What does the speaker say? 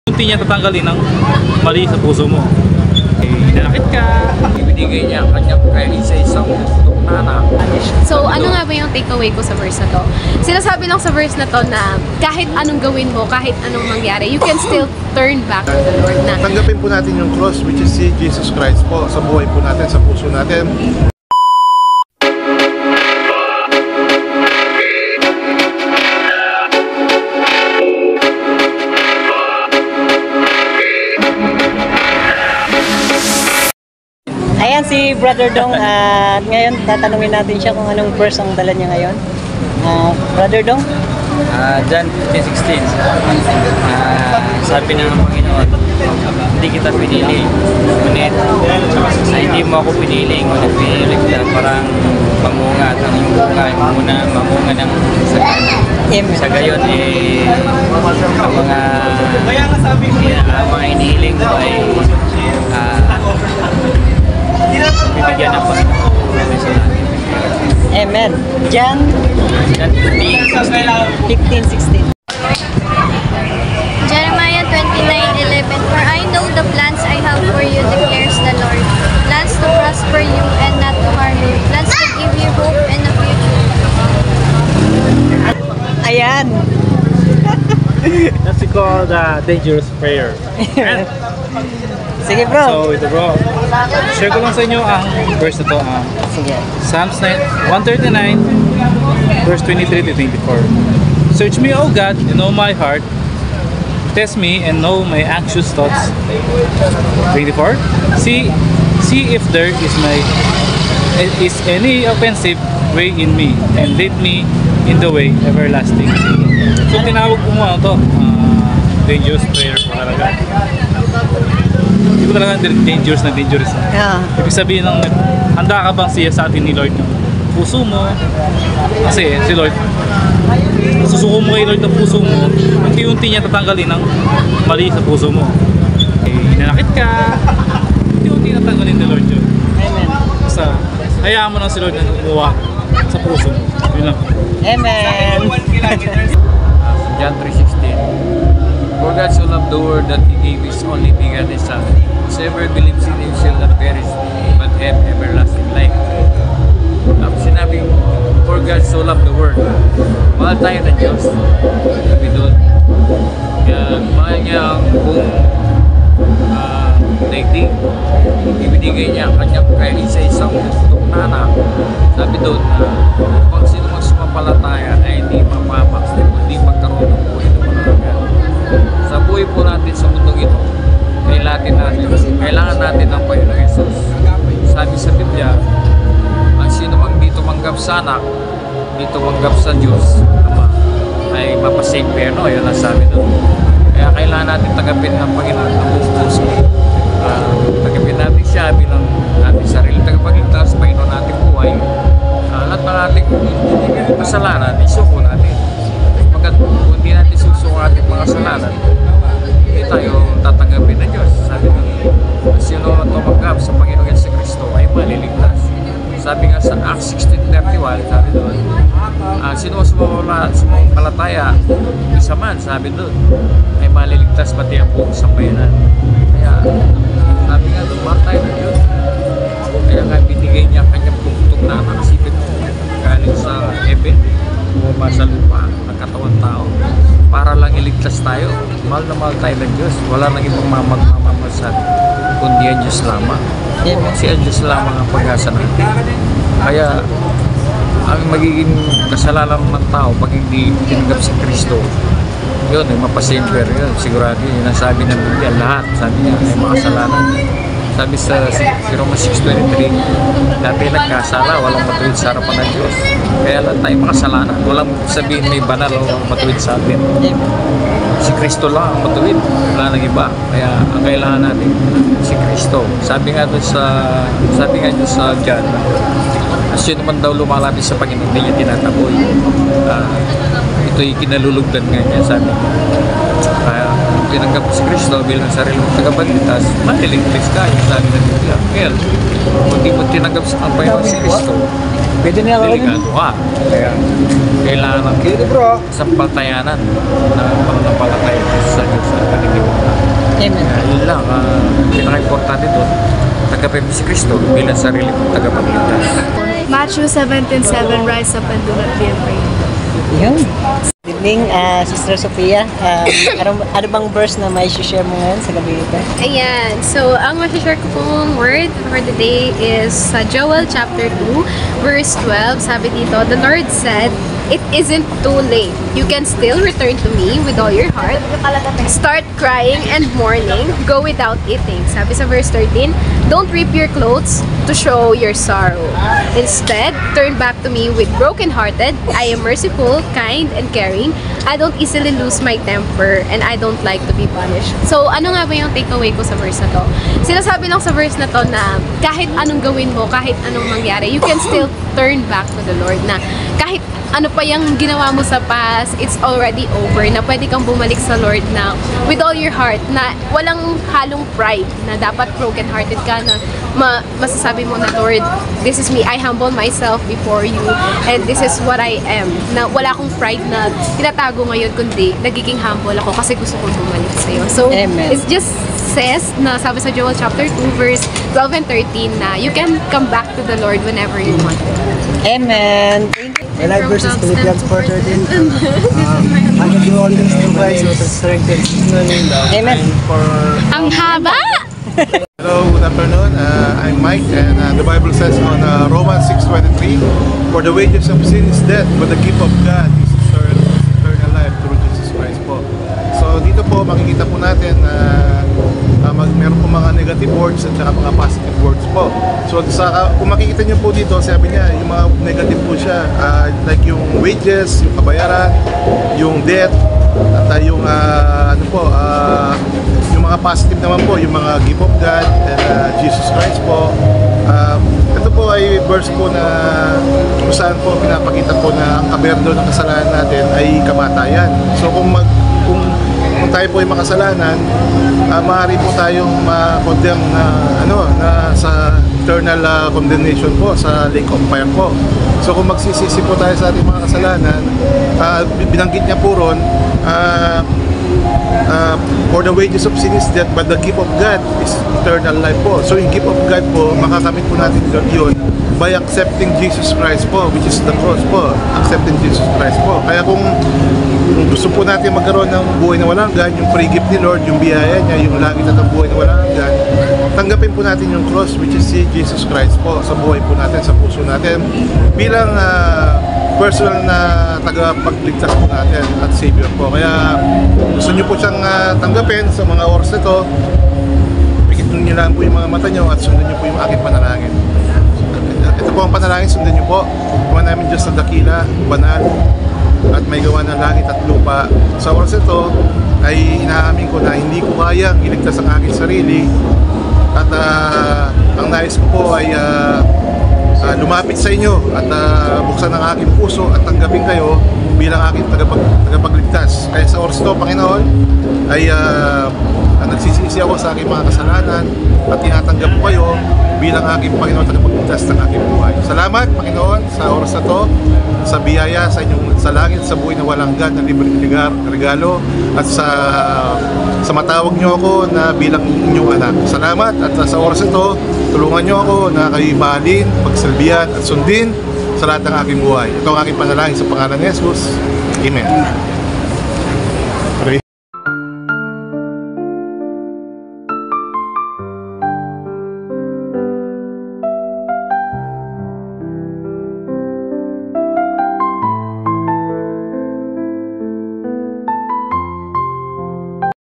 Unti niya tatanggalin ng mali sa puso mo. Hinanakit ka. Ibinigay niya kanyang kaili sa isang tuknana. So, ano nga ba yung takeaway ko sa verse na to? Sinasabi lang sa verse na to na kahit anong gawin mo, kahit anong mangyari, you can still turn back to the Lord na. Tanggapin po natin yung cross, which is si Jesus Christ po sa buhay po natin, sa puso natin. Ayan si Brother Dong at ngayon tatanungin natin siya kung anong verse ang dala niya ngayon. Brother Dong? John 15:16. Sabi ng Panginoon, hindi kita pinili, ngunit hindi mo ako pinili, ngunit pinili kita parang mamunga at ang bunga ay mamunga ng sagana. Sa gayon, ang mga inihiling mo ay bibigyan ng Panginoon. Amen. John 15:16. Jeremiah 29:11. For I know the plans I have for you, declares the Lord. Plans to prosper you and not to harm you. Plans to give you hope and a future. Ayan. That's called dangerous prayer. Sige bro. So ito bro, share ko lang sa inyo ang verse na to. Sige. Psalms 139 verse 23 to 24. Search me, O God, and know my heart. Test me and know my anxious thoughts. 24. See if there is any offensive way in me, and lead me in the way everlasting. So tinawag ko mo to, dangerous prayer po talaga. Hindi ko talaga dangerous. Yeah. Ibig sabihin ng handa ka bang siya sa atin ni Lord ng puso mo? Kasi si Lord, susuko mo kay Lord ng puso mo, unti-unti niya tatanggalin ng mali sa puso mo. Hinanakit ka, unti-unti natanggalin ni Lord yun. Amen. Basta hayaan mo lang si Lord na gumawa sa puso mo. Yun lang. Amen. John 3:16. For God so loved the world that He gave His only begotten Son. Whosoever believes in Him shall not perish, but have everlasting life. Sinabi, for God so loved the world. Mahal tayo ng Diyos. Sabi doon. Mahal niya ang buong daigdig. Ibinigay niya ang kanyang kaili sa isang tuknana. Sabi doon na pag sino mang sumampalataya ay hindi mapapaksip, hindi magkaroon ng buhay na malaga. Sa buhay po natin sa mundong ito, kailangan natin ng Panginoong Jesus. Sabi sa Biblia, ang sino mang dito manggap sa anak, dito manggap sa Diyos, Ama, ay mapasa impyerno. Yan ang sabi doon. Kaya kailangan natin tanggapin ang Panginoon ng buong puso. Tanggapin natin siya bilang ating sarili tagapagligtas, Panginoon nating buhay. Lahat ng ating kasalanan, isuko natin. Pagkat kung hindi natin susuko ang ating mga kasalanan, hindi tayo tatanggapin ng Diyos. Sabi ng sino tumanggap sa Panginoong Yesu Cristo ay maliligtas. Sabi nga sa Acts 16:31, sabi doon, sino sumampalataya, isa man, sabi doon, ay maliligtas pati ang buong sambayanan. Kaya, sabi nga doon, mahal tayo ng Diyos. Kaya nga binigay niya kanyang pungtong na nakasipin mo galing sa heaven, bumaba sa lupa, ang katawan tao, para lang iligtas tayo. Mahal na mahal tayo ng Diyos. Wala nang ibang magmamamasad, kundi ang Diyos lamang. Si ang Diyos lamang ang pag-asa natin. Kaya, ang magiging kasalanan ng tao pag hindi tinanggap si Kristo, yun, ay mapasimper yun. Sigurado yun, nasabi ng Biblia, lahat, sabi niya, ay makasalanan. Sabi sa Romans 6:23, dati nagkasala, walang matuwid sa harapan ng Diyos. Kaya lang tayo makasalanan. Walang sabihin may banal o matuwid sa atin. Si Kristo lang ang matuwid. Wala nang iba. Kaya ang kailangan natin, si Kristo. Sabi nga doon sa John, sino naman daw lumalapit sa Panginoon, hindi niya tinataboy. Ito'y kinalulugdan nga niya, sabi niya. Kaya tinanggap si Kristo bilang sarili mong tagapagligtas, maliligtas ka, yung sabi ng Biblia. Kaya kung di mo tinanggap sa Panginoon si Kristo, pwede niya delikado ka. Kaya kailangan ng sampaltayanan na pananampalataya sa Diyos sa paniniwala. Amen. Yun lang, pinaka-importante doon, tanggapin mo si Kristo bilang sarili mong tagapagligtas. Matthew 17:7, rise up and do not be afraid. Yun. Good evening, Sister Sofia. Ano bang verse na may share mo ngayon sa gabi ito? Ayan. So, ang masashare ko pong word for the day is sa Joel chapter 2, verse 12. Sabi dito, the Lord said, it isn't too late. You can still return to me with all your heart. Start crying and mourning. Go without eating. Sabi sa verse 13, don't rip your clothes to show your sorrow. Instead, turn back to me with broken-hearted. I am merciful, kind, and caring. I don't easily lose my temper, and I don't like to be punished. So, ano nga ba yung takeaway ko sa verse na to? Sinasabi lang sa verse na to na kahit anong gawin mo, kahit anong mangyari, you can still turn back to the Lord, na kahit ano pa yung ginawa mo sa past, it's already over, na pwede kang bumalik sa Lord na with all your heart, na walang halong pride, na dapat broken-hearted ka, na masasabi mo na, Lord, this is me, I humble myself before you, and this is what I am, na wala akong pride na tinatago ngayon, kundi nagiging humble ako kasi gusto kong bumalik sa'yo. So, Amen. It's just says, na sabi sa Joel chapter 2, verse 12 and 13, na you can come back to the Lord whenever you want. Amen. The life verse is Philippians 4:13. I can do all things through Christ who strengthens me. Amen. Ang haba! Hello, good afternoon. I'm Mike, and the Bible says on Romans 6:23, for the wages of sin is death, but the gift of God is eternal life through Jesus Christ po. So dito po makikita po natin na meron po mga negative words at saka mga positive words po. So kung makikita niyo po dito, sabi niya, yung mga negative po siya, like yung wages, yung kabayaran, yung debt, at yung yung mga positive naman po, yung mga gift of God and Jesus Christ po. Ito po ay verse po na kung saan po pinapakita po na ang kaberdo ng kasalanan natin ay kamatayan. So kung tayo po ay makasalanan, maaari po tayong ma-condemn na sa eternal condemnation po, sa lake of fire po. So kung magsisisi po tayo sa ating mga kasalanan, binanggit niya po ron, for the wages of sin is death, but the gift of God is eternal life po. So yung gift of God po, makakamit po natin yun by accepting Jesus Christ po, which is the cross po, accepting Jesus Christ po. Kaya kung gusto po natin magkaroon ng buhay na walang hanggan, yung free gift ni Lord, yung biyaya niya, yung langit at ang buhay na walang hanggan, tanggapin po natin yung cross, which is si Jesus Christ po, sa buhay po natin, sa puso natin, bilang personal na tagapagligtas po natin at Savior po. Kaya gusto nyo po siyang tanggapin sa mga oras na ito, pikitin nyo lang po yung mga mata nyo at sundan nyo po yung aking panalangin. Ito po ang panalangin, sundan nyo po. Gawa namin Diyos na dakila, banal, at may gawa ng langit at lupa. Sa oras ito ay inaamin ko na hindi ko kayang iligtas ang aking sarili, at ang nais ko po ay lumapit sa inyo at buksan ang aking puso at tanggapin kayo bilang aking tagapagligtas. Kaya sa oras ito, Panginoon, ay nagsisisi ako sa aking mga kasalanan at tinatanggap ko kayo bilang aking Panginoon tagapagligtas ng aking buhay. Salamat, Panginoon, sa oras na ito, sa biyaya sa inyong sa langit, sa buhay na walang hanggan na libreng regalo, at sa matawag niyo ako na bilang inyong anak. Salamat, at sa oras ito, tulungan niyo ako na kayo mahalin, pagsilbihan at sundin sa lahat ng aking buhay. Ito ang aking panalangin sa pangalan ni Jesus. Amen.